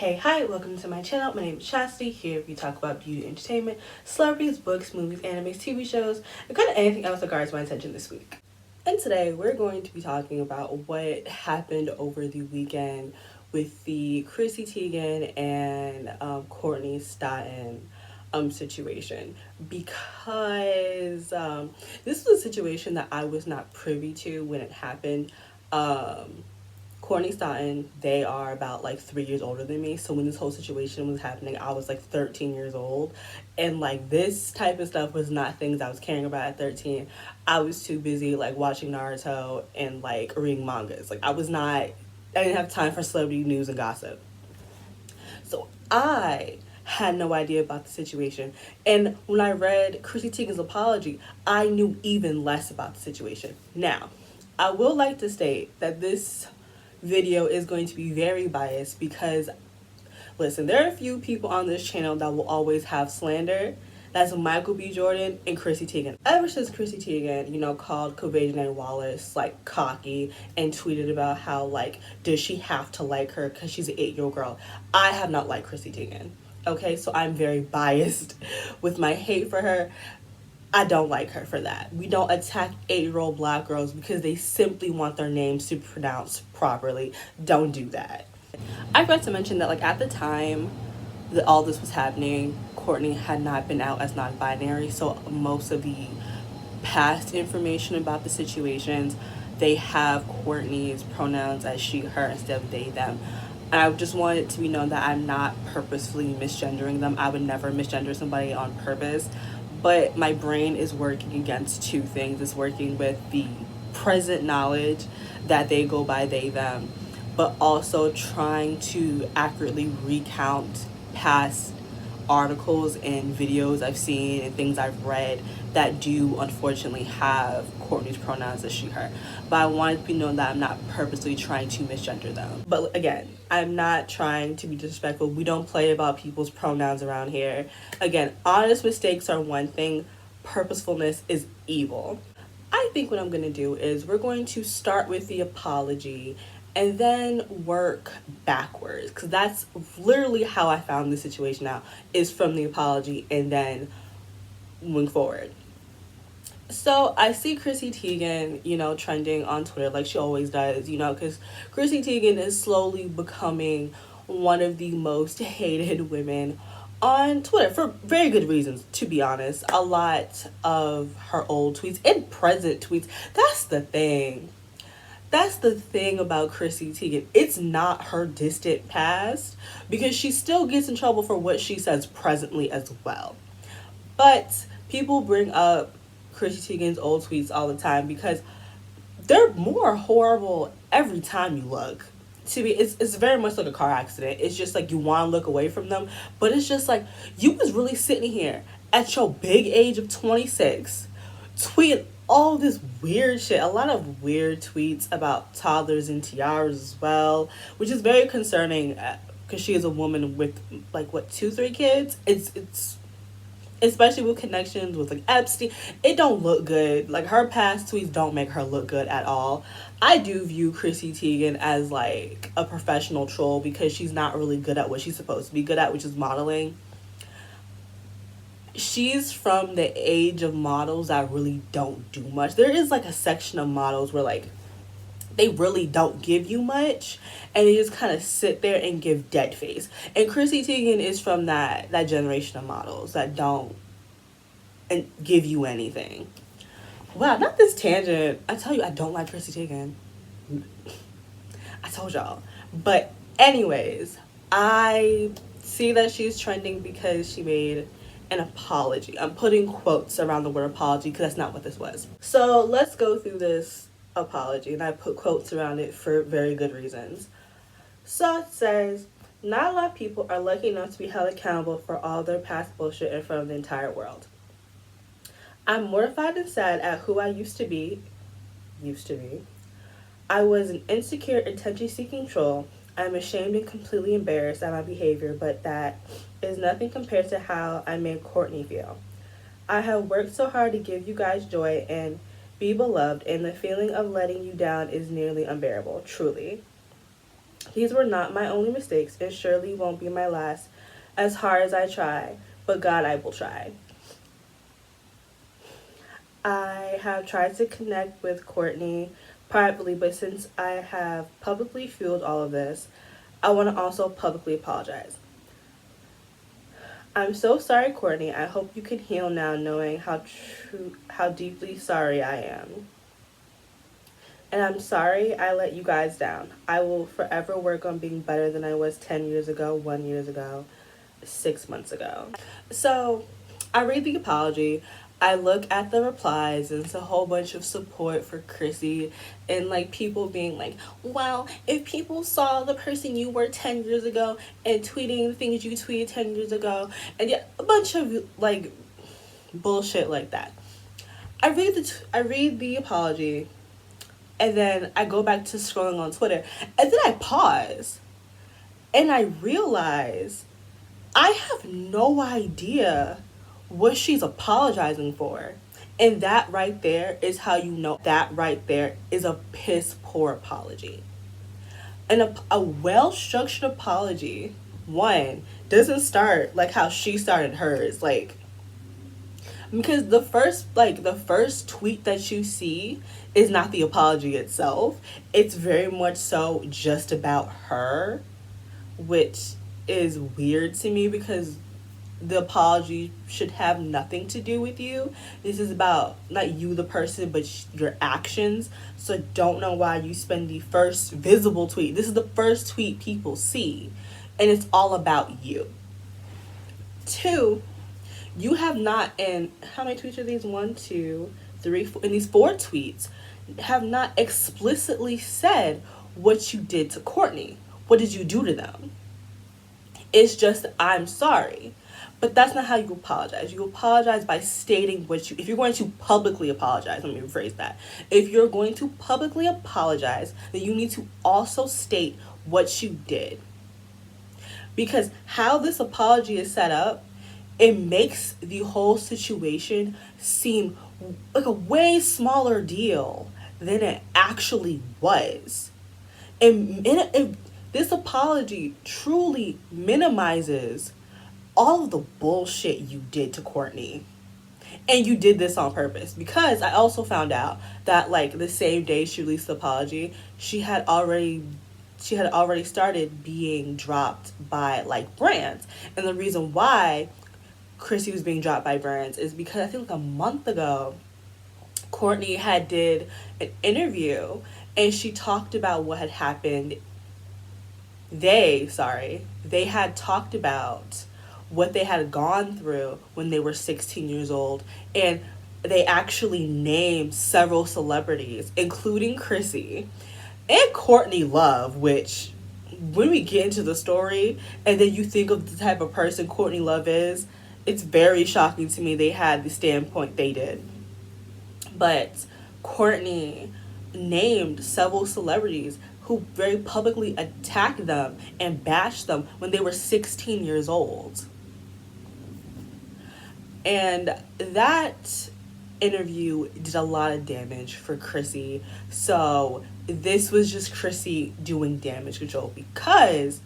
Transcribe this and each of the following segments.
Hey, hi, welcome to my channel. My name is Chastity. Here we talk about beauty, entertainment, celebrities, books, movies, animes, TV shows, and kind of anything else that grabs my attention this week. And today we're going to be talking about what happened over the weekend with the Chrissy Teigen and Courtney Stodden situation, because this was a situation that I was not privy to when it happened. Courtney Stodden, they are about like 3 years older than me. So when this whole situation was happening, I was like 13 years old. And like this type of stuff was not things I was caring about at 13. I was too busy like watching Naruto and like reading mangas. Like I didn't have time for celebrity news and gossip. So I had no idea about the situation. And when I read Chrissy Teigen's apology, I knew even less about the situation. Now, I will like to state that this video is going to be very biased because, listen, there are a few people on this channel that will always have slander. That's Michael B. Jordan and Chrissy Teigen. Ever since Chrissy Teigen, called Kavajan Wallace like cocky and tweeted about how like, does she have to like her because she's an 8-year-old girl? I have not liked Chrissy Teigen. Okay, so I'm very biased with my hate for her. I don't like her for that. We don't attack 8-year-old black girls because they simply want their names to be pronounced properly. Don't do that. I forgot to mention that like at the time that all this was happening, Courtney had not been out as non-binary, so most of the past information about the situations, they have Courtney's pronouns as she, her instead of they, them. And I just want it to be known that I'm not purposefully misgendering them. I would never misgender somebody on purpose. But my brain is working against two things. It's working with the present knowledge that they go by they, them, but also trying to accurately recount past articles and videos I've seen and things I've read that do unfortunately have Courtney's pronouns as she, her. But I want it to be known that I'm not purposely trying to misgender them. But again, I'm not trying to be disrespectful. We don't play about people's pronouns around here. Again, honest mistakes are one thing. Purposefulness is evil. I think what I'm going to do is we're going to start with the apology and then work backwards, because that's literally how I found the situation out, is from the apology and then moving forward. So I see Chrissy Teigen, trending on Twitter like she always does, because Chrissy Teigen is slowly becoming one of the most hated women on Twitter for very good reasons, to be honest. A lot of her old tweets and present tweets, that's the thing. That's the thing about Chrissy Teigen. It's not her distant past, because she still gets in trouble for what she says presently as well. But people bring up Chrissy Teigen's old tweets all the time because they're more horrible every time you look. It's very much like a car accident. It's just like you want to look away from them, but it's just like you was really sitting here at your big age of 26 tweeting all this weird shit, a lot of weird tweets about toddlers and tiaras as well, which is very concerning because she is a woman with like 2-3 kids. It's especially with connections with like Epstein, it don't look good. Like her past tweets don't make her look good at all. I do view Chrissy Teigen as like a professional troll because she's not really good at what she's supposed to be good at, which is modeling. She's from the age of models that really don't do much. There is like a section of models where like they really don't give you much and they just kind of sit there and give dead face. And Chrissy Teigen is from that generation of models that don't and give you anything. Wow, not this tangent. I tell you, I don't like Chrissy Teigen. I told y'all. But anyways, I see that she's trending because she made an apology. I'm putting quotes around the word apology because that's not what this was. So let's go through this apology, and I put quotes around it for very good reasons. So it says, not a lot of people are lucky enough to be held accountable for all their past bullshit in front of the entire world. I'm mortified and sad at who I used to be. I was an insecure, attention-seeking troll. I'm ashamed and completely embarrassed at my behavior, but that is nothing compared to how I made Courtney feel. I have worked so hard to give you guys joy and be beloved, and the feeling of letting you down is nearly unbearable, truly. These were not my only mistakes and surely won't be my last. As hard as I try, but God, I will try. I have tried to connect with Courtney privately, but since I have publicly fueled all of this, I want to also publicly apologize. I'm so sorry, Courtney. I hope you can heal now knowing how deeply sorry I am. And I'm sorry I let you guys down. I will forever work on being better than I was 10 years ago, 1 year ago, 6 months ago. So I read the apology. I look at the replies, and it's a whole bunch of support for Chrissy, and like people being like, well, if people saw the person you were 10 years ago and tweeting the things you tweeted 10 years ago, and yeah, a bunch of like bullshit like that. I read the apology, and then I go back to scrolling on Twitter, and then I pause and I realize I have no idea what she's apologizing for. And that right there is how you know that right there is a piss poor apology. And a well structured apology, one, doesn't start like how she started hers. Like, because the first tweet that you see is not the apology itself. It's very much so just about her, which is weird to me because the apology should have nothing to do with you. This is about not you the person but your actions. So I don't know why you spend the first visible tweet. This is the first tweet people see, and it's all about you. Two, you have not, and how many tweets are these? 1, 2, 3, 4, and these 4 tweets have not explicitly said what you did to Courtney. What did you do to them? It's just, I'm sorry. But that's not how you apologize. You apologize by stating what you, if you're going to publicly apologize, let me rephrase that. If you're going to publicly apologize, then you need to also state what you did. Because how this apology is set up, it makes the whole situation seem like a way smaller deal than it actually was. And this apology truly minimizes all of the bullshit you did to Courtney. And you did this on purpose, because I also found out that like the same day she released the apology, she had already started being dropped by like brands. And the reason why Chrissy was being dropped by brands is because I think like a month ago Courtney had did an interview and she talked about what had happened. They had talked about what they had gone through when they were 16 years old, and they actually named several celebrities, including Chrissy and Courtney Love, which when we get into the story and then you think of the type of person Courtney Love is, it's very shocking to me they had the standpoint they did. But Courtney named several celebrities who very publicly attacked them and bashed them when they were 16 years old. And that interview did a lot of damage for Chrissy. So this was just Chrissy doing damage control, because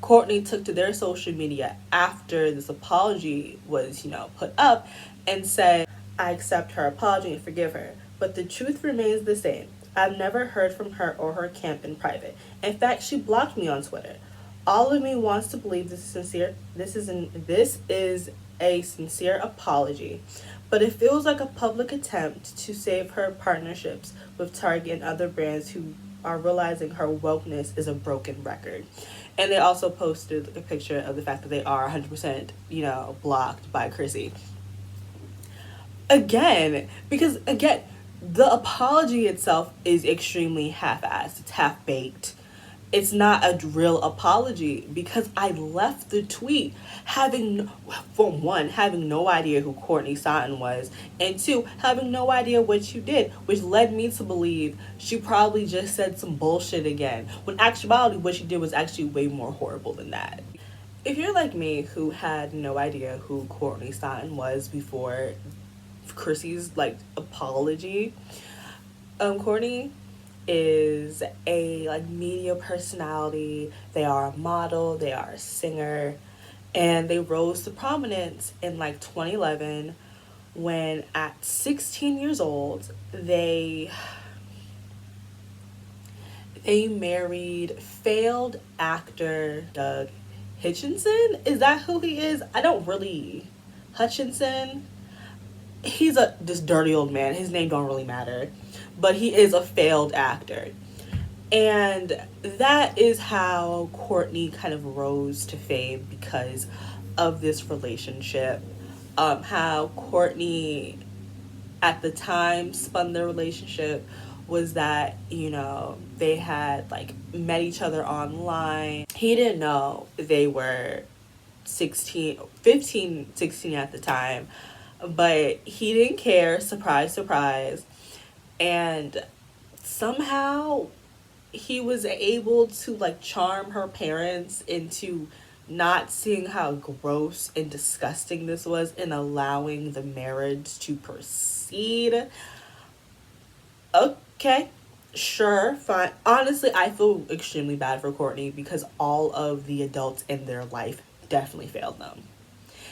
Courtney took to their social media after this apology was, put up and said, I accept her apology and forgive her, but the truth remains the same. I've never heard from her or her camp in private. In fact, she blocked me on Twitter. All of me wants to believe this is sincere. This is a sincere apology, but it feels like a public attempt to save her partnerships with Target and other brands who are realizing her wokeness is a broken record. And they also posted a picture of the fact that they are 100%, blocked by Chrissy. Because the apology itself is extremely half-assed. It's half-baked. It's not a real apology, because I left the tweet having no idea who Courtney Stodden was, and 2, having no idea what you did, which led me to believe she probably just said some bullshit again, when actuality what she did was actually way more horrible than that. If you're like me, who had no idea who Courtney Stodden was before Chrissy's apology, Courtney is a like media personality. They are a model, they are a singer, and they rose to prominence in like 2011 when at 16 years old they married failed actor Doug Hitchinson. Is that who he is? I don't really Hutchinson. He's a this dirty old man. His name don't really matter. But he is a failed actor. And that is how Courtney kind of rose to fame because of this relationship. How Courtney at the time spun their relationship was that, they had like met each other online. He didn't know they were 16, 15, 16 at the time, but he didn't care. Surprise, surprise. And somehow he was able to like charm her parents into not seeing how gross and disgusting this was and allowing the marriage to proceed. Okay, sure, fine. Honestly, I feel extremely bad for Courtney because all of the adults in their life definitely failed them.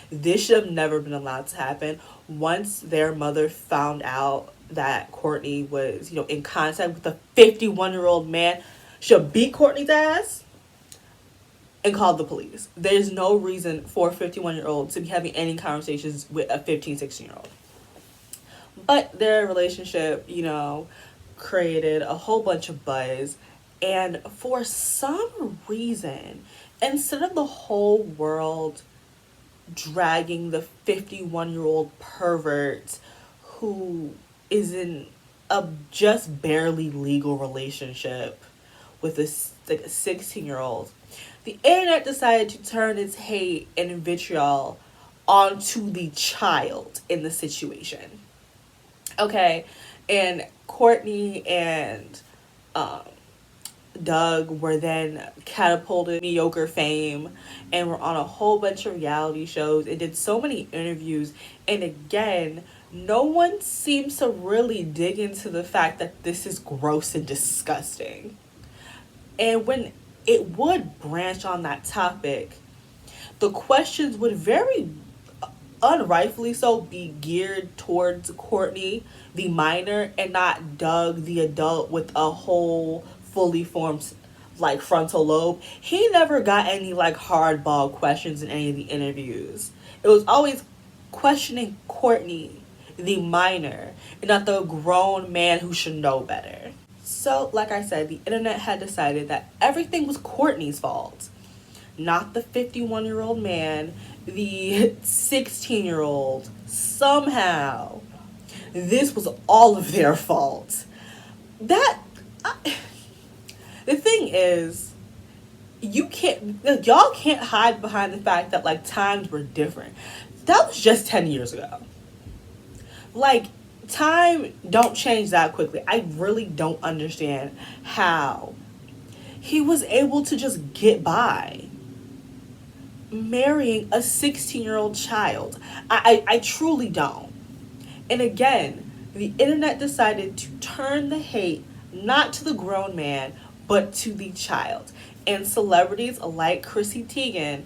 This should have never been allowed to happen. Once their mother found out that Courtney was, in contact with a 51-year-old man, should beat Courtney's ass and called the police. There's no reason for a 51-year-old to be having any conversations with a 15, 16-year-old. But their relationship, created a whole bunch of buzz. And for some reason, instead of the whole world dragging the 51-year-old pervert who is in a just barely legal relationship with a 16-year-old, the internet decided to turn its hate and vitriol onto the child in the situation. Okay, and Courtney and Doug were then catapulted mediocre fame and were on a whole bunch of reality shows and did so many interviews. And again, no one seems to really dig into the fact that this is gross and disgusting. And when it would branch on that topic, the questions would very unrightfully so be geared towards Courtney, the minor, and not Doug, the adult with a whole fully formed like frontal lobe. He never got any like hardball questions in any of the interviews. It was always questioning Courtney, the minor, and not the grown man who should know better. So, like I said, the internet had decided that everything was Courtney's fault, not the 51-year-old man, the 16-year-old. Somehow, this was all of their fault. The thing is, y'all can't hide behind the fact that like times were different. That was just 10 years ago. Like, time don't change that quickly. I really don't understand how he was able to just get by marrying a 16-year-old child. I truly don't. And again, the internet decided to turn the hate not to the grown man, but to the child. And celebrities like Chrissy Teigen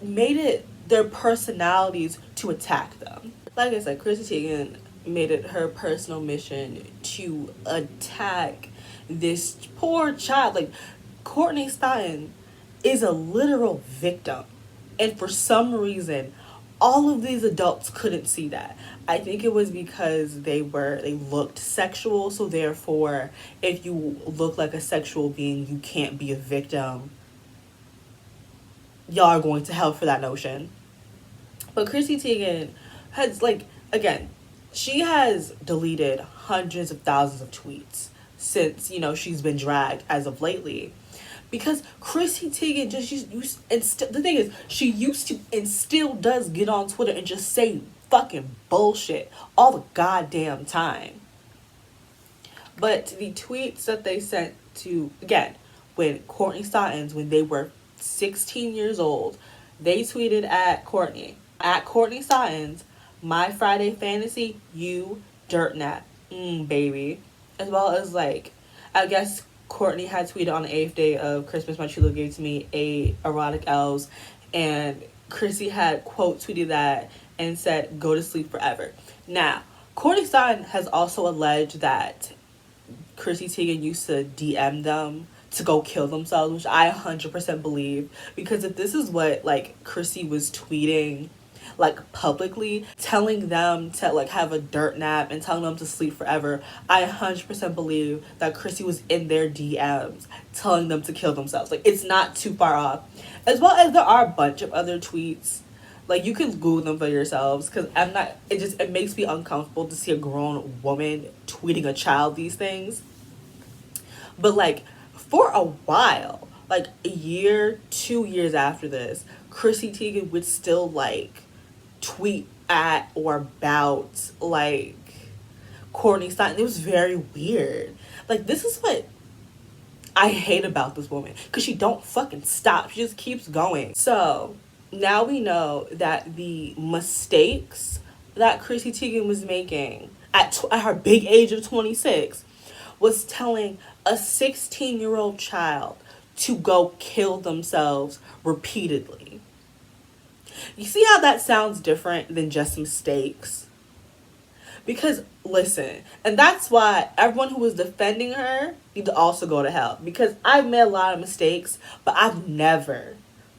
made it their personalities to attack them. Like I said, Chrissy Teigen made it her personal mission to attack this poor child. Like, Courtney Stodden is a literal victim. And for some reason, all of these adults couldn't see that. I think it was because they looked sexual, so therefore, if you look like a sexual being, you can't be a victim. Y'all are going to hell for that notion. But Chrissy Teigen has, again, she has deleted hundreds of thousands of tweets since, she's been dragged as of lately. Because Chrissy Teigen the thing is, she used to and still does get on Twitter and just say fucking bullshit all the goddamn time. But the tweets that they sent to, again, when Courtney Stodden, when they were 16 years old, they tweeted at Courtney Stodden, my Friday fantasy, you dirt nap, baby. As well as I guess Courtney had tweeted on the 8th day of Christmas, my true love gave to me a erotic elves, and Chrissy had quote tweeted that and said, "Go to sleep forever." Now, Courtney Stodden has also alleged that Chrissy Teigen used to DM them to go kill themselves, which I 100% believe, because if this is what like Chrissy was tweeting like publicly, telling them to like have a dirt nap and telling them to sleep forever, I 100% believe that Chrissy was in their DMs telling them to kill themselves. Like, it's not too far off. As well as there are a bunch of other tweets, like you can Google them for yourselves, because I'm not, it makes me uncomfortable to see a grown woman tweeting a child these things. But like for a while, like a year, 2 years after this, Chrissy Teigen would still like tweet at or about like Courtney Stodden. It was very weird. Like, this is what I hate about this woman, because she don't fucking stop. She just keeps going. So now we know that the mistakes that Chrissy Teigen was making at her big age of 26 was telling a 16-year-old child to go kill themselves repeatedly. You see how that sounds different than just mistakes? Because, listen, and that's why everyone who was defending her need to also go to hell. Because I've made a lot of mistakes, but I've never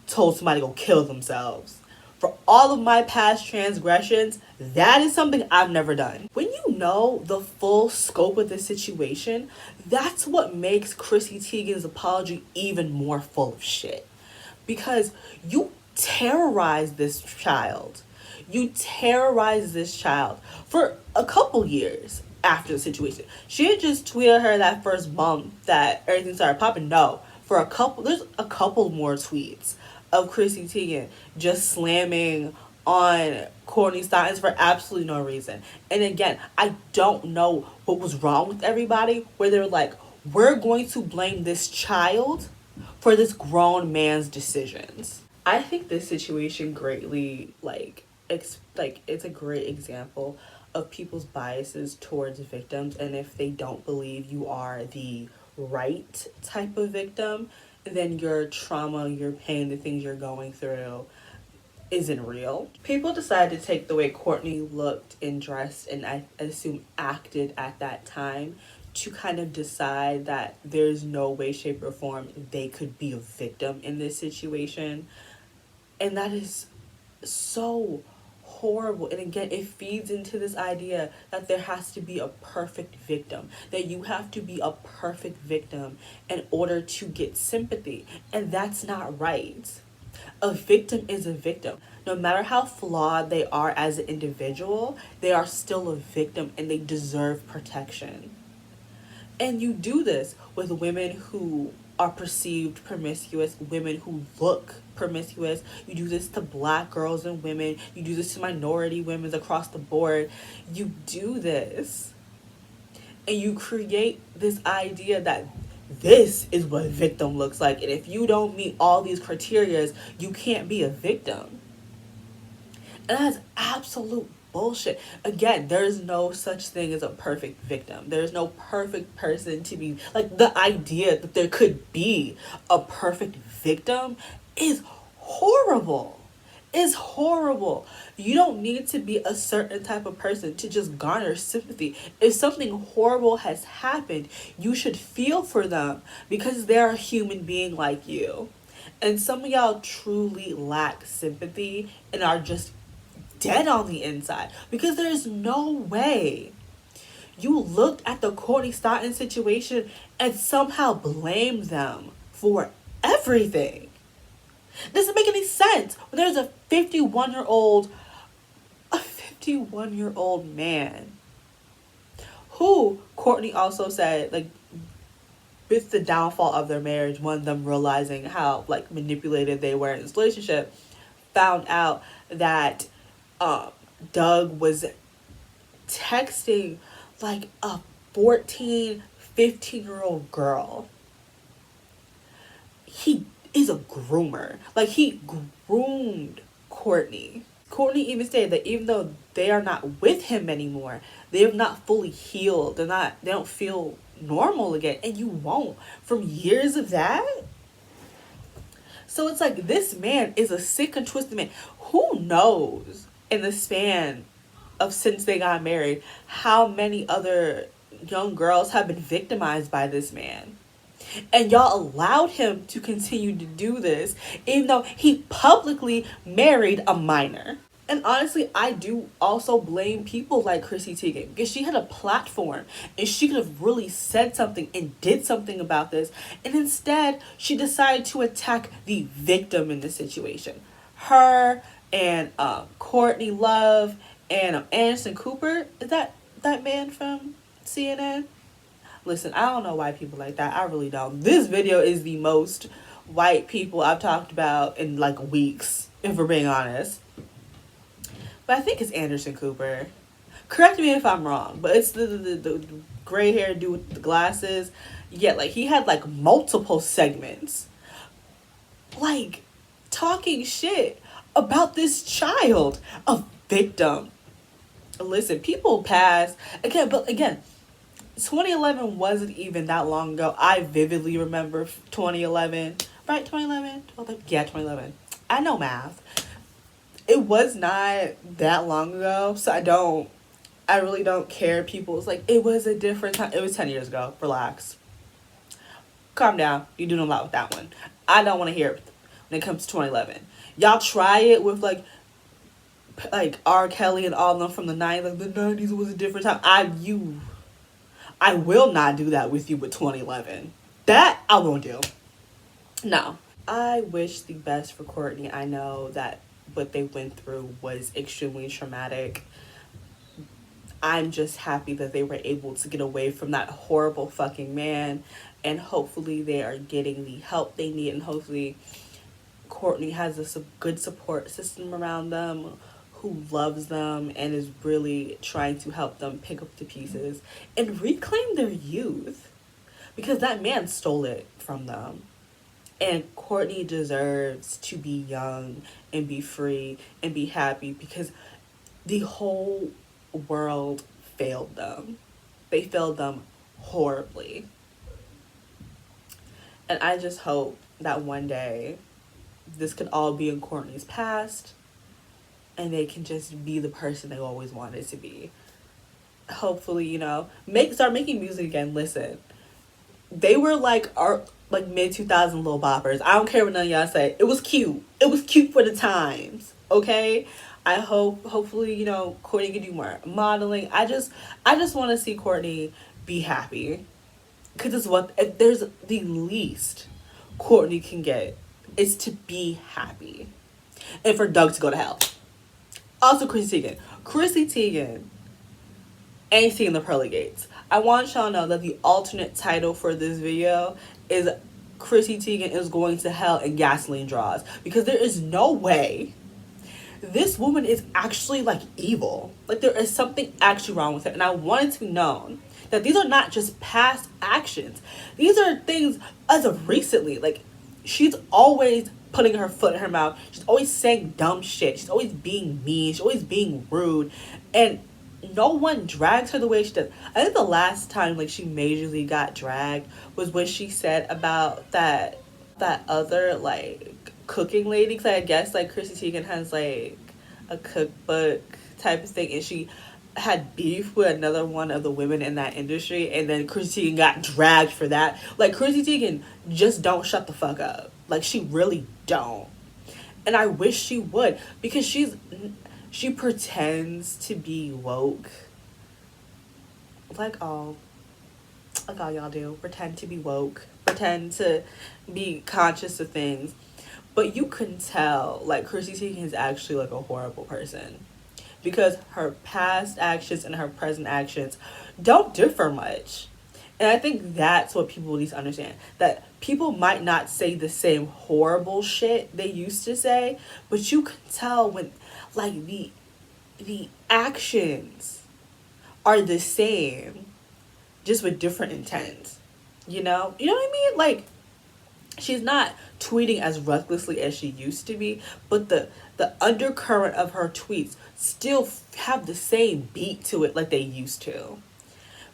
told somebody to go kill themselves. For all of my past transgressions, that is something I've never done. When you know the full scope of the situation, that's what makes Chrissy Teigen's apology even more full of shit. Because you terrorized this child. You terrorized this child for a couple years after the situation. She had just tweeted her that first month that everything started popping. No, there's a couple more tweets of Chrissy Teigen just slamming on Courtney Stodden for absolutely no reason. And again, I don't know what was wrong with everybody, where they're like, we're going to blame this child for this grown man's decisions. I think this situation greatly it's a great example of people's biases towards victims, and if they don't believe you are the right type of victim, then your trauma, your pain, the things you're going through isn't real. People decided to take the way Courtney looked and dressed and I assume acted at that time to kind of decide that there's no way, shape, or form they could be a victim in this situation. And that is so horrible. And again, it feeds into this idea that there has to be a perfect victim, that you have to be a perfect victim in order to get sympathy. And that's not right. A victim is a victim. No matter how flawed they are as an individual, they are still a victim and they deserve protection. And you do this with women who are perceived promiscuous, women who look promiscuous. You do this to black girls and women. You do this to minority women across the board. You do this. And you create this idea that this is what a victim looks like. And if you don't meet all these criteria, you can't be a victim. And that's absolute bullshit. Again, there's no such thing as a perfect victim. There's no perfect person to be, like, the idea that there could be a perfect victim is horrible. Is horrible. You don't need to be a certain type of person to just garner sympathy. If something horrible has happened, you should feel for them because they're a human being like you. And some of y'all truly lack sympathy and are just dead on the inside, because there's no way you looked at the Courtney Stodden situation and somehow blamed them for everything. It doesn't make any sense when there's a 51-year-old man who Courtney also said, like, with the downfall of their marriage, one of them realizing how like manipulated they were in this relationship, found out that Doug was texting like a 14, 15-year-old girl. He is a groomer. Like, he groomed Courtney. Courtney even stated that even though they are not with him anymore, they have not fully healed. They don't feel normal again, and you won't from years of that. So it's like, this man is a sick and twisted man. Who knows in the span of since they got married how many other young girls have been victimized by this man? And y'all allowed him to continue to do this, even though he publicly married a minor. And honestly, I do also blame people like Chrissy Teigen, because she had a platform and she could have really said something and did something about this. And instead, she decided to attack the victim in the situation. Her and Courtney Love and Anderson Cooper. Is that man from CNN? Listen, I don't know white people like that. I really don't. This video is the most white people I've talked about in like weeks, if we're being honest. But I think it's Anderson Cooper. Correct me if I'm wrong, but it's the gray hair dude with the glasses. Yeah, like he had like multiple segments, like talking shit about this child, a victim. Listen, people pass again, but again, 2011 wasn't even that long ago. I vividly remember 2011. Right, 2011? Yeah, 2011. I know math. It was not that long ago, so I really don't care. People's like, it was a different time. It was 10 years ago. Relax. Calm down. You're doing a lot with that one. I don't want to hear it when it comes to 2011. Y'all try it with like R. Kelly and all of them from the 90s. Like, the 90s was a different time. I will not do that with you with 2011. That I won't do. No. I wish the best for Courtney. I know that what they went through was extremely traumatic. I'm just happy that they were able to get away from that horrible fucking man, and hopefully they are getting the help they need, and hopefully Courtney has a good support system around them who loves them and is really trying to help them pick up the pieces and reclaim their youth, because that man stole it from them. And Courtney deserves to be young and be free and be happy, because the whole world failed them. They failed them horribly. And I just hope that one day this could all be in Courtney's past and they can just be the person they always wanted to be. Hopefully, start making music again. Listen, they were like mid 2000 little boppers. I don't care what none of y'all say. It was cute. It was cute for the times. Okay. I hopefully, Courtney can do more modeling. I just want to see Courtney be happy, because it's if there's the least Courtney can get is to be happy, and for Doug to go to hell. Also, Chrissy Teigen ain't seeing the pearly gates. I want y'all to know that the alternate title for this video is Chrissy Teigen is going to hell in gasoline draws, because there is no way this woman is actually like evil. Like, there is something actually wrong with her, and I want it to be known that these are not just past actions. These are things as of recently. Like, she's always putting her foot in her mouth. She's always saying dumb shit. She's always being mean. She's always being rude. And no one drags her the way she does. I think the last time she majorly got dragged was when she said about that other cooking lady, because I guess Chrissy Teigen has a cookbook type of thing, and she had beef with another one of the women in that industry, and then Chrissy Teigen got dragged for that. Chrissy Teigen just don't shut the fuck up. She really don't. And I wish she would, because she pretends to be woke. Like all y'all do. Pretend to be woke. Pretend to be conscious of things. But you can tell, Chrissy Teigen is actually, a horrible person. Because her past actions and her present actions don't differ much. And I think that's what people need to understand. That people might not say the same horrible shit they used to say, but you can tell when, the actions are the same, just with different intent. You know what I mean? She's not tweeting as recklessly as she used to be, but the undercurrent of her tweets still have the same beat to it like they used to.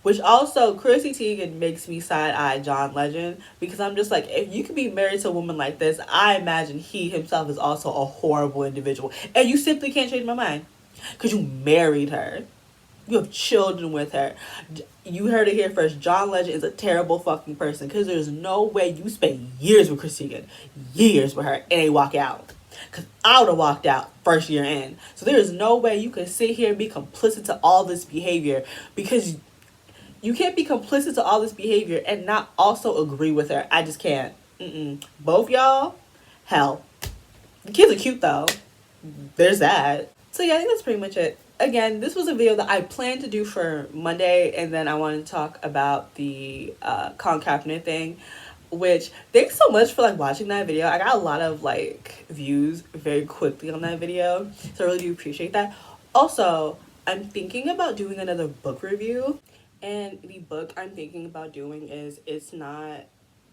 Which also, Chrissy Teigen makes me side-eye John Legend, because I'm just like, if you could be married to a woman like this, I imagine he himself is also a horrible individual. And you simply can't change my mind. Because you married her. You have children with her. You heard it here first. John Legend is a terrible fucking person, because there's no way you spend years with Chrissy Teigen. Years with her, and they walk out. Because I would have walked out first year in. So there is no way you can sit here and be complicit to all this behavior, because you can't be complicit to all this behavior and not also agree with her. I just can't. Both y'all, hell. The kids are cute though. There's that. So yeah, I think that's pretty much it. Again, this was a video that I planned to do for Monday, and then I wanted to talk about the Colin Kaepernick thing. Which, thanks so much for like watching that video. I got a lot of like views very quickly on that video, so I really do appreciate that. Also, I'm thinking about doing another book review, and the book I'm thinking about doing is It's Not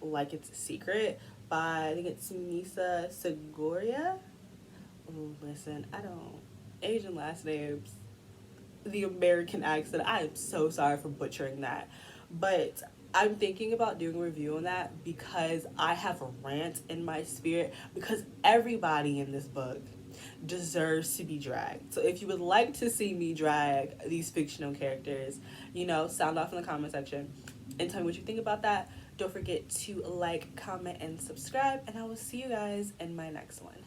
Like It's a Secret by, I think it's Misa Seguria. Ooh, listen, I don't, Asian last names, the American accent, I am so sorry for butchering that. But I'm thinking about doing a review on that because I have a rant in my spirit, because everybody in this book deserves to be dragged. So if you would like to see me drag these fictional characters, sound off in the comment section and tell me what you think about that. Don't forget to like, comment, and subscribe, and I will see you guys in my next one.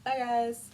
Bye guys.